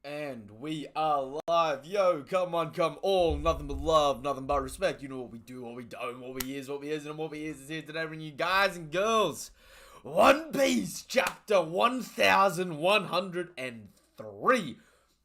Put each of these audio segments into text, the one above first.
And we are live. Yo, come on, come all. Nothing but love, nothing but respect. You know what we do, what we don't, what we is, what we isn't, and what we is here today bringing you guys and girls. One Piece, chapter 1103.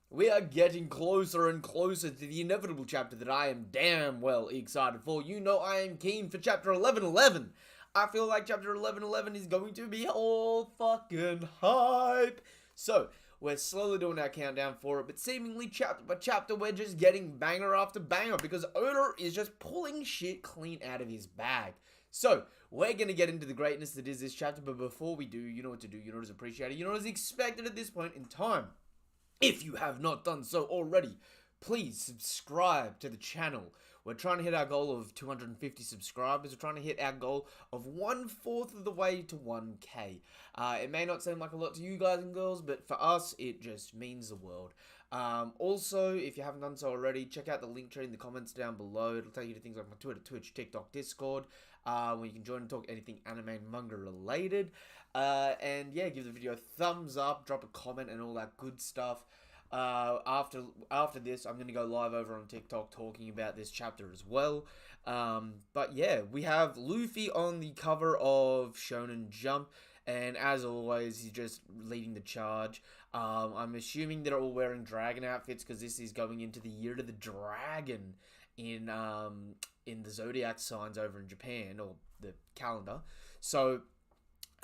We are getting closer and closer to the inevitable chapter that I am damn well excited for. You know I am keen for chapter 1111. I feel like chapter 1111 is going to be all fucking hype. So, we're slowly doing our countdown for it, but seemingly chapter by chapter, we're just getting banger after banger because Oda is just pulling shit clean out of his bag. So, we're going to get into the greatness that is this chapter, but before we do, you know what to do, you know what is appreciated, you know what is expected at this point in time. If you have not done so already, please subscribe to the channel. We're trying to hit our goal of 250 subscribers. We're trying to hit our goal of 1/4 of the way to 1K. It may not seem like a lot to you guys and girls, but for us, it just means the world. Also, if you haven't done so already, check out the link tree in the comments down below. It'll take you to things like my Twitter, Twitch, TikTok, Discord, where you can join and talk anything anime and manga related. And yeah, give the video a thumbs up, drop a comment, and all that good stuff. After this, I'm going to go live over on TikTok talking about this chapter as well. But yeah, we have Luffy on the cover of Shonen Jump, and as always, he's just leading the charge. I'm assuming they're all wearing dragon outfits because this is going into the Year of the Dragon in the zodiac signs over in Japan, or the calendar. So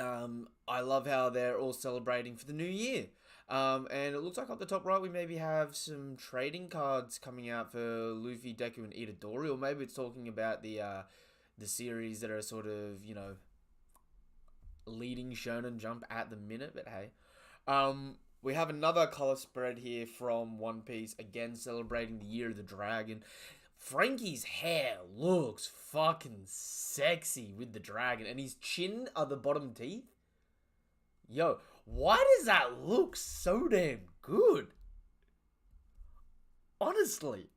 I love how they're all celebrating for the new year. And it looks like up the top right we maybe have some trading cards coming out for Luffy, Deku, and Itadori, or maybe it's talking about the series that are sort of, you know, leading Shonen Jump at the minute, but hey. We have another color spread here from One Piece, again celebrating the Year of the Dragon. Frankie's hair looks fucking sexy with the dragon, and his chin are the bottom teeth. Yo, why does that look so damn good? Honestly.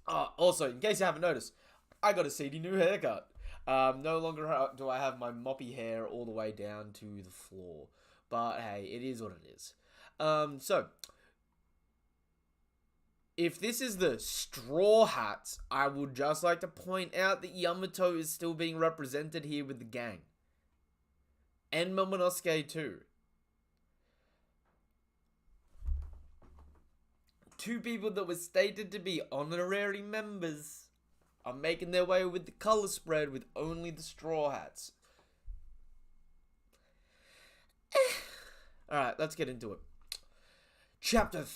Also, in case you haven't noticed, I got a seedy new haircut. No longer do I have my moppy hair all the way down to the floor. But hey, it is what it is. So, if this is the Straw Hats, I would just like to point out that Yamato is still being represented here with the gang. And Momonosuke too. Two people that were stated to be honorary members are making their way with the color spread with only the Straw Hats. Alright, let's get into it. Chapter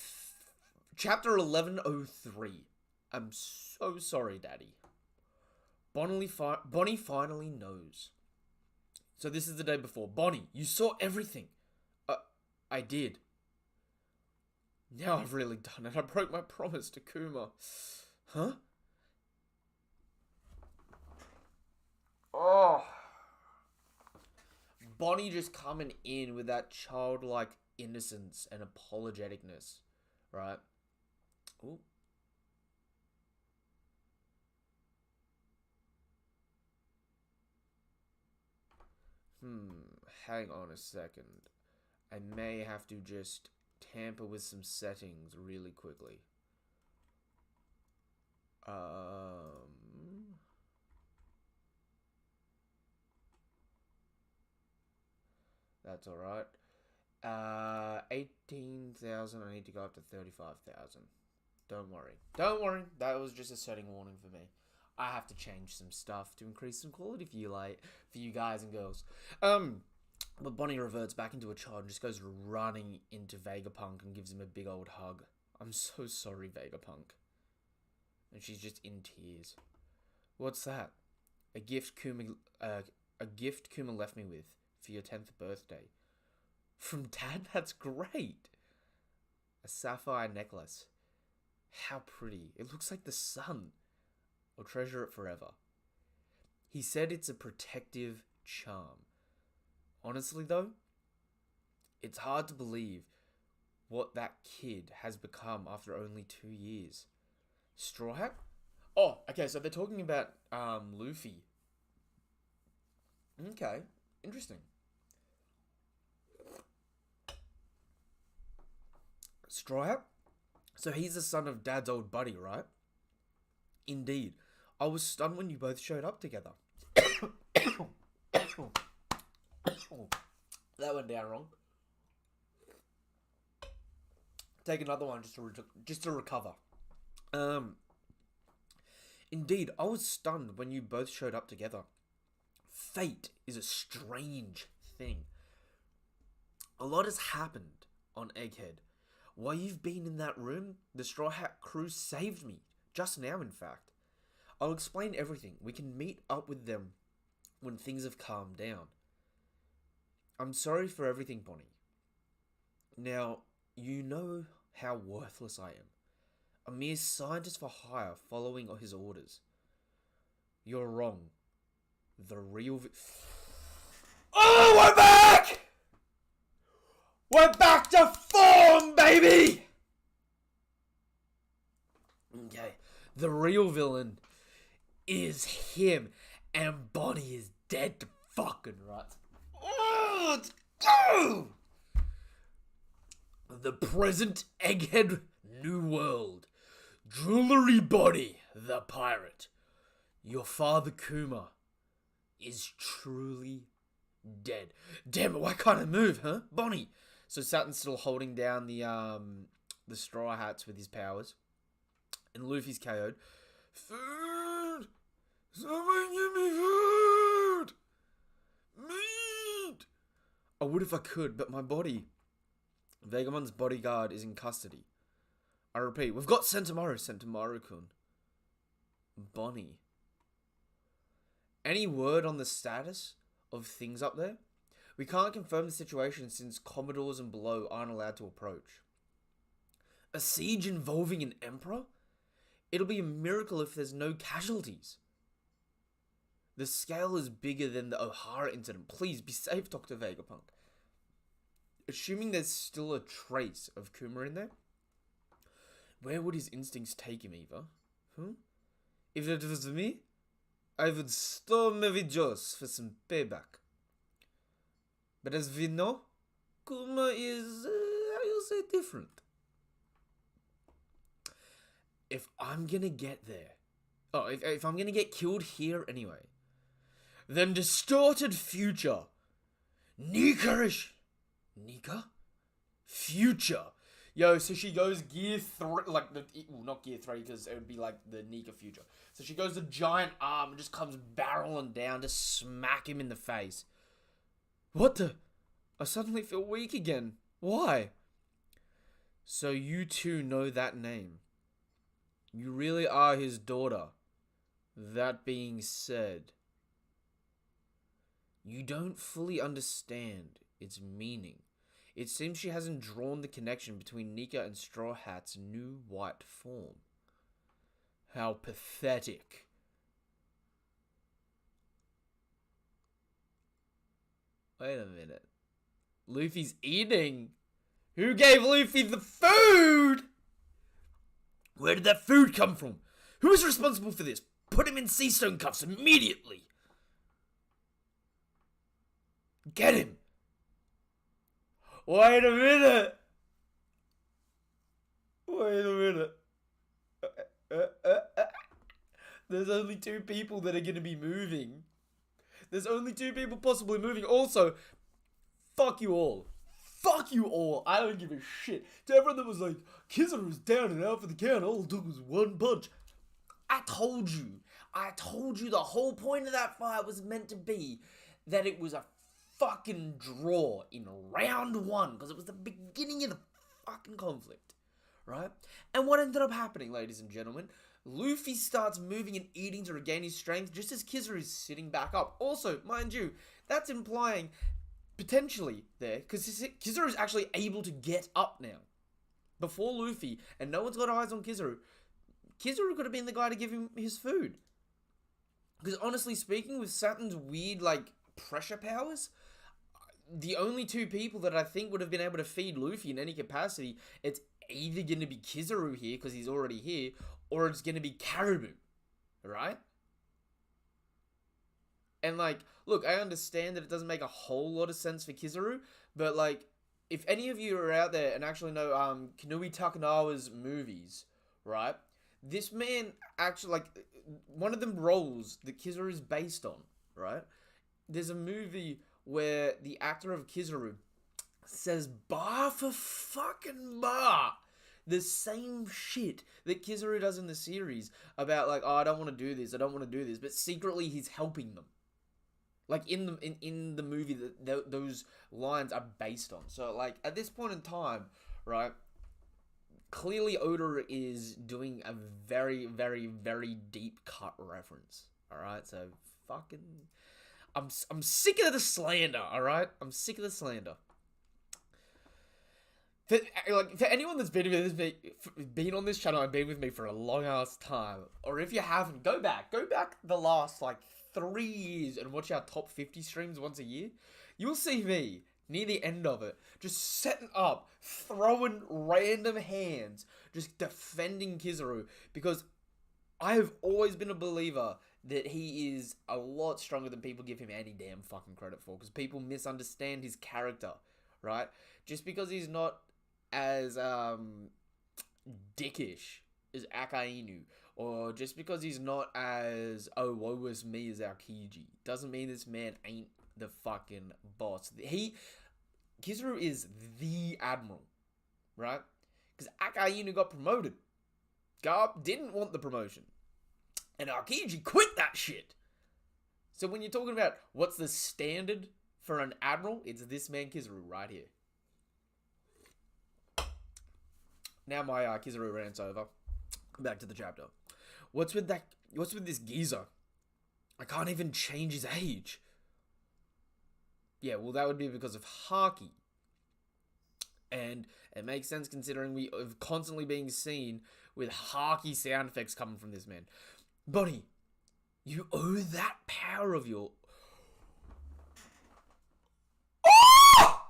1103. I'm so sorry, Daddy. Bonnie finally knows. So this is the day before. Bonnie, you saw everything. I did. Now I've really done it. I broke my promise to Kuma. Huh? Oh. Bonnie just coming in with that childlike innocence and apologeticness. Right? Ooh. Hang on a second. I may have to just tamper with some settings really quickly. That's alright. 18,000, I need to go up to 35,000. Don't worry. Don't worry, that was just a setting warning for me. I have to change some stuff to increase some quality for you guys and girls. But Bonnie reverts back into a child and just goes running into Vegapunk and gives him a big old hug. I'm so sorry, Vegapunk. And she's just in tears. What's that? A gift Kuma left me with for your 10th birthday. From Dad? That's great. A sapphire necklace. How pretty. It looks like the sun. I'll treasure it forever. He said it's a protective charm. Honestly, though, it's hard to believe what that kid has become after only 2 years. Straw Hat? Oh, okay, so they're talking about Luffy. Okay, interesting. Straw Hat? So he's the son of Dad's old buddy, right? Indeed. I was stunned when you both showed up together. That went down wrong. Take another one just to recover. Indeed, I was stunned when you both showed up together. Fate is a strange thing. A lot has happened on Egghead. While you've been in that room, the Straw Hat crew saved me. Just now, in fact. I'll explain everything. We can meet up with them when things have calmed down. I'm sorry for everything, Bonnie. Now, you know how worthless I am. A mere scientist for hire following his orders. You're wrong. The real... Oh, we're back! We're back to form, baby! Okay, the real villain is him, and Bonnie is dead to fucking rights. Oh, let's go! The present Egghead New World. Jewelry Bonnie, the pirate. Your father Kuma is truly dead. Damn it, why can't I move, huh? Bonnie! So Saturn's still holding down the Straw Hats with his powers. And Luffy's KO'd. Food! Someone give me food! Meat! I would if I could, but my body... Vegamon's bodyguard is in custody. I repeat, we've got Sentomaru-kun. Bonnie. Any word on the status of things up there? We can't confirm the situation since Commodores and below aren't allowed to approach. A siege involving an emperor? It'll be a miracle if there's no casualties. The scale is bigger than the O'Hara incident. Please be safe, Dr. Vegapunk. Assuming there's still a trace of Kuma in there, where would his instincts take him, Eva? If it was me, I would storm every Joss for some payback. But as we know, Kuma is, how you say, different. If I'm gonna get there, if I'm gonna get killed here anyway, then distorted future, Nika? Future. Yo, so she goes gear 3, like, not gear 3, because it would be like the Nika future. So she goes the giant arm and just comes barreling down to smack him in the face. What the? I suddenly feel weak again. Why? So you two know that name. You really are his daughter. That being said, you don't fully understand its meaning. It seems she hasn't drawn the connection between Nika and Straw Hat's new white form. How pathetic. Wait a minute. Luffy's eating? Who gave Luffy the food? Where did that food come from? Who is responsible for this? Put him in sea stone cuffs immediately. Get him. Wait a minute. There's only 2 people that are going to be moving. There's only 2 people possibly moving. Also, fuck you all. Fuck you all. I don't give a shit. To everyone that was like, Kizaru's down and out for the count. All it took was 1 punch. I told you the whole point of that fight was meant to be that it was a fucking draw in round 1. Because it was the beginning of the fucking conflict. Right? And what ended up happening, ladies and gentlemen? Luffy starts moving and eating to regain his strength just as Kizaru is sitting back up. Also, mind you, that's implying potentially there, because Kizaru is actually able to get up now. Before Luffy, and no one's got eyes on Kizaru. Kizaru could have been the guy to give him his food. Because honestly speaking, with Saturn's weird, like, pressure powers, the only 2 people that I think would have been able to feed Luffy in any capacity, it's either going to be Kizaru here, because he's already here, or it's going to be Caribou. Right? And, like, look, I understand that it doesn't make a whole lot of sense for Kizaru, but, like, if any of you are out there and actually know Kanui Takanawa's movies, right? This man actually, like, one of them roles that Kizaru is based on, right? There's a movie where the actor of Kizaru says bar for fucking bar the same shit that Kizaru does in the series about, like, oh, I don't want to do this, but secretly he's helping them. Like, in the movie that those lines are based on. So, like, at this point in time, right, clearly Oda is doing a very, very, very deep cut reference. Alright, so fucking... I'm sick of the slander, alright? I'm sick of the slander. For anyone that's been on this channel and been with me for a long ass time, or if you haven't, go back the last, like, 3 years and watch our top 50 streams once a year. You'll see me near the end of it just setting up, throwing random hands, just defending Kizaru, because I have always been a believer that he is a lot stronger than people give him any damn fucking credit for, because people misunderstand his character, right? Just because he's not as dickish as Akainu, or just because he's not as, oh, woe was me as Aokiji, doesn't mean this man ain't the fucking boss. Kizaru is the admiral, right? Because Akainu got promoted. Garp didn't want the promotion. And Aokiji quit that shit. So when you're talking about what's the standard for an admiral, it's this man Kizaru right here. Now my Kizaru rant's over. Back to the chapter. What's with this geezer? I can't even change his age. Yeah, well, that would be because of Haki. And it makes sense considering we have constantly being seen with Haki sound effects coming from this man. Bonnie, you owe that power of your... Oh!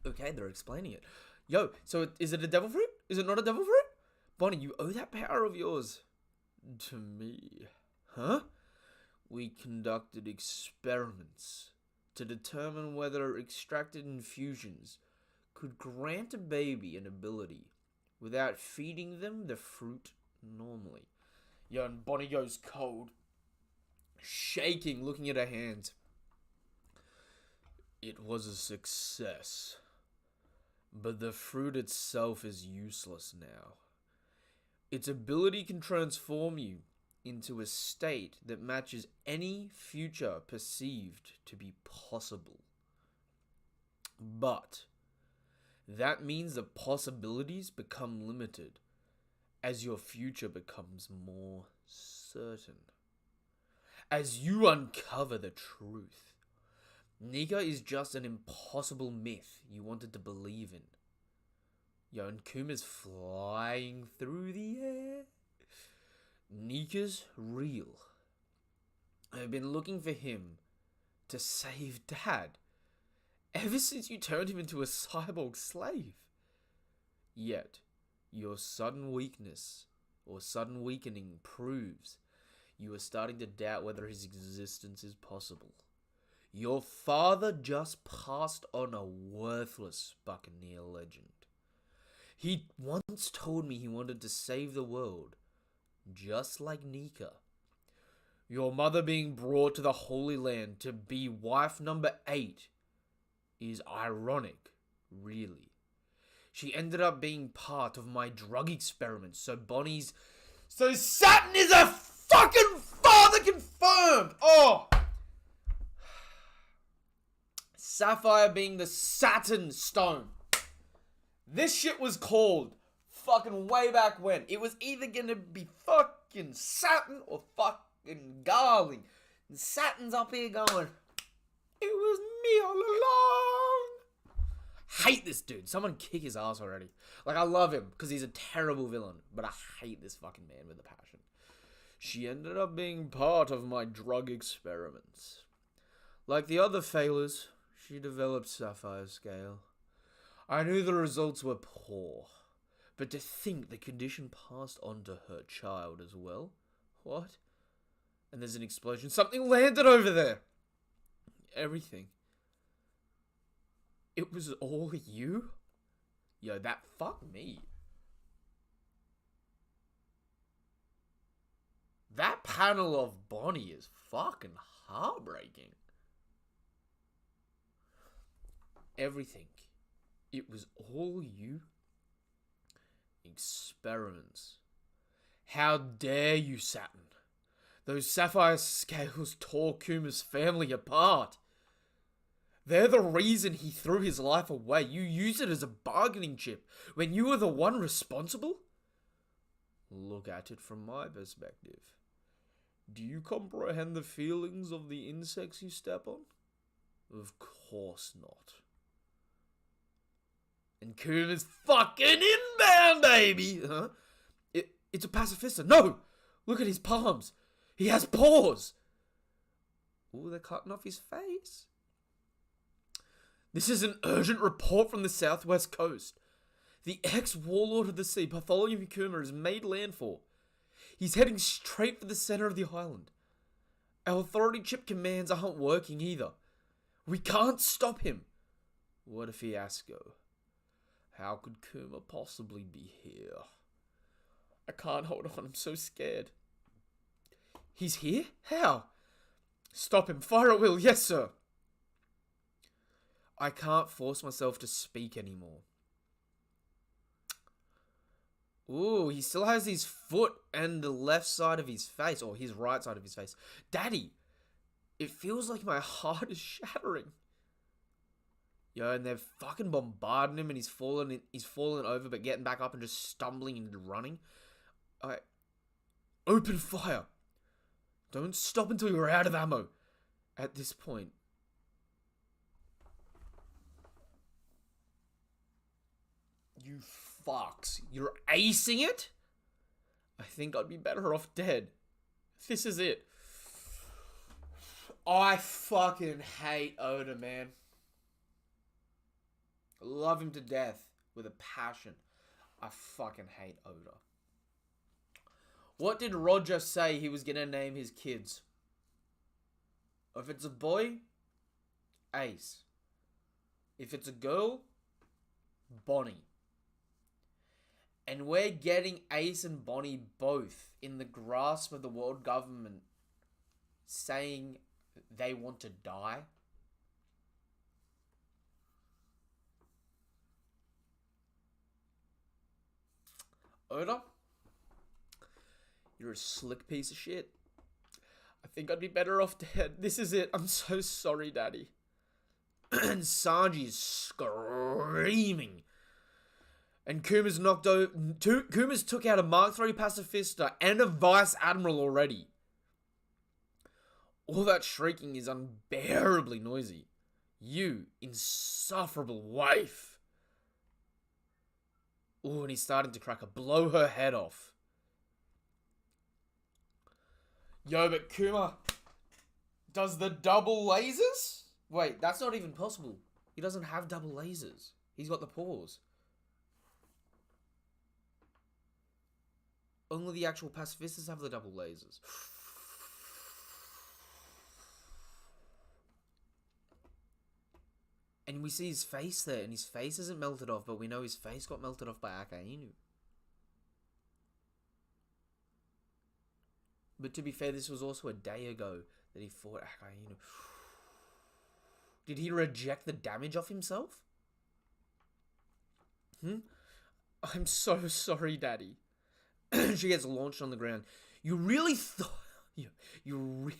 Okay, they're explaining it. Yo, so is it a devil fruit? Is it not a devil fruit? Bonnie, you owe that power of yours to me. Huh? We conducted experiments to determine whether extracted infusions could grant a baby an ability without feeding them the fruit normally. Yo, and Bonnie goes cold, shaking, looking at her hands. It was a success, but the fruit itself is useless now. Its ability can transform you into a state that matches any future perceived to be possible. But that means the possibilities become limited as your future becomes more certain. As you uncover the truth, Nika is just an impossible myth you wanted to believe in. Yo, and Kuma's flying through the air. Nika's real. I've been looking for him to save Dad ever since you turned him into a cyborg slave. Yet, your sudden weakness or sudden weakening proves you are starting to doubt whether his existence is possible. Your father just passed on a worthless Buccaneer legend. He once told me he wanted to save the world, just like Nika. Your mother being brought to the Holy Land to be wife number 8 is ironic, really. She ended up being part of my drug experiment, so Saturn is a fucking father confirmed! Oh! Sapphire being the Saturn stone. This shit was called fucking way back when. It was either gonna be fucking Saturn or fucking Garling. And Saturn's up here going, it was me all along. Hate this dude. Someone kick his ass already. Like, I love him because he's a terrible villain, but I hate this fucking man with a passion. She ended up being part of my drug experiments. Like the other failures, she developed Sapphire Scale. I knew the results were poor, but to think the condition passed on to her child as well? What? And there's an explosion. Something landed over there! Everything. It was all you? Yo, that fucked me. That panel of Bonnie is fucking heartbreaking. Everything. It was all you? Experiments. How dare you, Saturn? Those sapphire scales tore Kuma's family apart. They're the reason he threw his life away. You used it as a bargaining chip when you were the one responsible? Look at it from my perspective. Do you comprehend the feelings of the insects you step on? Of course not. And Kuma's fucking inbound, baby! Huh? It's a pacifista. No! Look at his palms. He has paws. Ooh, they're cutting off his face. This is an urgent report from the southwest coast. The ex-warlord of the sea, Bartholomew Kuma, has made landfall. He's heading straight for the center of the island. Our authority chip commands aren't working either. We can't stop him. What a fiasco. How could Kuma possibly be here? I can't hold on, I'm so scared. He's here? How? Stop him. Fire at will. Yes, sir. I can't force myself to speak anymore. Ooh, he still has his foot and the left side of his face, or his right side of his face. Daddy, it feels like my heart is shattering. Yo, and they're fucking bombarding him, and he's fallen over, but getting back up and just stumbling and running. Open fire. Don't stop until you're out of ammo. At this point. You fucks. You're acing it? I think I'd be better off dead. This is it. I fucking hate Oda, man. Love him to death with a passion. I fucking hate Oda. What did Roger say he was gonna name his kids? If it's a boy, Ace. If it's a girl, Bonnie. And we're getting Ace and Bonnie both in the grasp of the world government saying they want to die. Oda, you're a slick piece of shit. I think I'd be better off dead. This is it. I'm so sorry, Daddy. And Sanji's screaming. And Kuma's Kuma's took out a Mark III pacifista and a Vice Admiral already. All that shrieking is unbearably noisy. You insufferable wife. Ooh, and he's starting to crack her. Blow her head off. Yo, but Kuma does the double lasers? Wait, that's not even possible. He doesn't have double lasers. He's got the paws. Only the actual pacifistas have the double lasers. And we see his face there, and his face isn't melted off, but we know his face got melted off by Akainu. But to be fair, this was also a day ago that he fought Akainu. Did he reject the damage off himself? I'm so sorry, Daddy. She gets launched on the ground. You really thought... You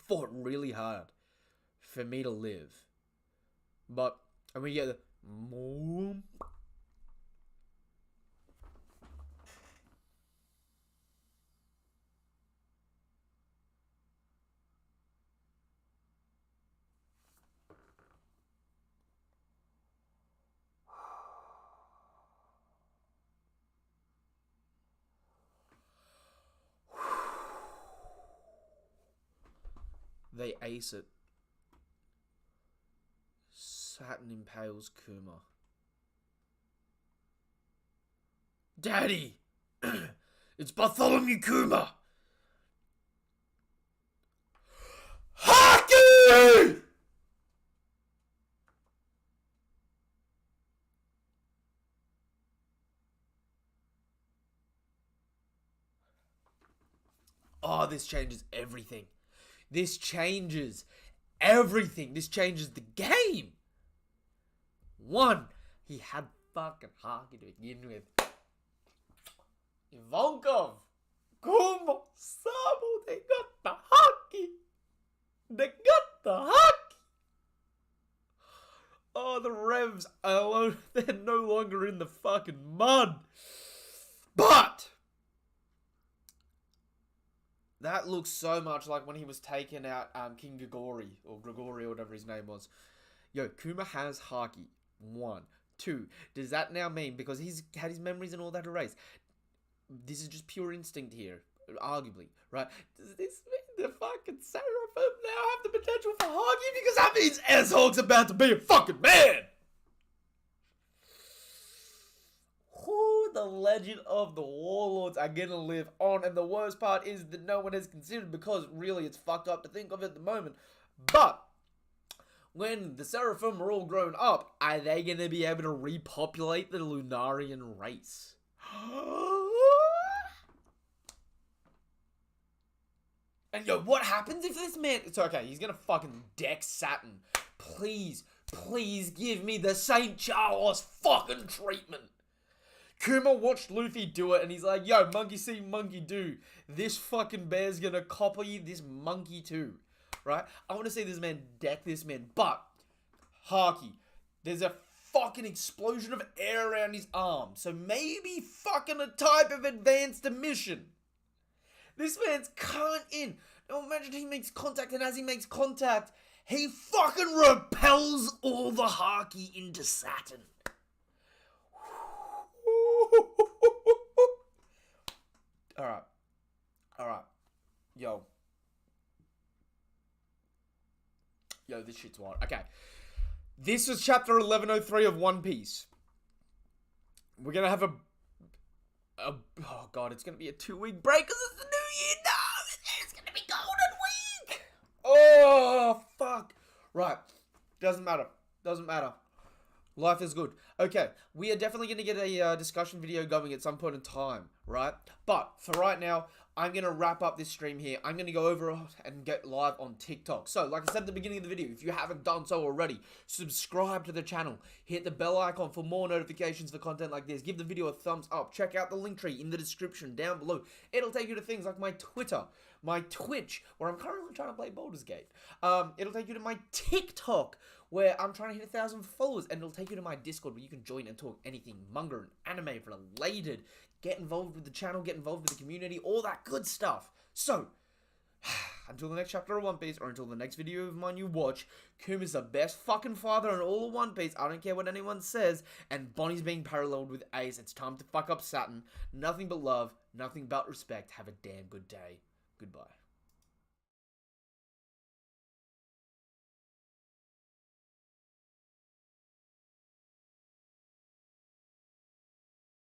fought really hard for me to live. But... And we get the... Mom... They ace it. Saturn impales Kuma. Daddy! It's Bartholomew Kuma! Haki! Oh, this changes everything. This changes everything. This changes the game. One, he had fucking Haki to begin with. Ivankov, Kuma, Sabo, they got the Haki. They got the Haki. Oh, the Revs alone, they're no longer in the fucking mud. But that looks so much like when he was taking out King Grigori, or whatever his name was. Yo, Kuma has Haki. 1. 2. Does that now mean, because he's had his memories and all that erased, this is just pure instinct here, arguably, right? Does this mean the fucking Seraphim now have the potential for Haki? Because that means S-Hog's about to be a fucking man! Who the legend of the Warlords are gonna live on? And the worst part is that no one has considered, because really it's fucked up to think of at the moment. But when the Seraphim are all grown up, are they gonna be able to repopulate the Lunarian race? And yo, what happens if this man... It's okay, he's gonna fucking deck Saturn. Please, please give me the St. Charles fucking treatment. Kuma watched Luffy do it and he's like, yo, monkey see, monkey do. This fucking bear's gonna copy this monkey too. Right? I want to see this man deck this man. But, Haki, there's a fucking explosion of air around his arm. So maybe fucking a type of advanced emission. This man's current in. Now imagine he makes contact, and as he makes contact, he fucking repels all the Haki into Saturn. Alright. Alright. Yo, this shit's wild. Okay. This was chapter 1103 of One Piece. We're gonna have oh god, it's gonna be a 2-week break because it's the new year. No, it's gonna be Golden Week. Oh, fuck. Right. Doesn't matter. Doesn't matter. Life is good. Okay, we are definitely going to get a discussion video going at some point in time, right? But for right now, I'm going to wrap up this stream here. I'm going to go over and get live on TikTok. So, like I said at the beginning of the video, if you haven't done so already, subscribe to the channel. Hit the bell icon for more notifications for content like this. Give the video a thumbs up. Check out the link tree in the description down below. It'll take you to things like my Twitter, my Twitch, where I'm currently trying to play Baldur's Gate. It'll take you to my TikTok, where I'm trying to hit 1,000 followers, and it'll take you to my Discord, where you can join and talk anything manga and anime related. Get involved with the channel, get involved with the community, all that good stuff. So, until the next chapter of One Piece, or until the next video of mine you watch, Kuma's the best fucking father in all of One Piece. I don't care what anyone says, and Bonnie's being paralleled with Ace. It's time to fuck up Saturn. Nothing but love, nothing but respect. Have a damn good day. Goodbye.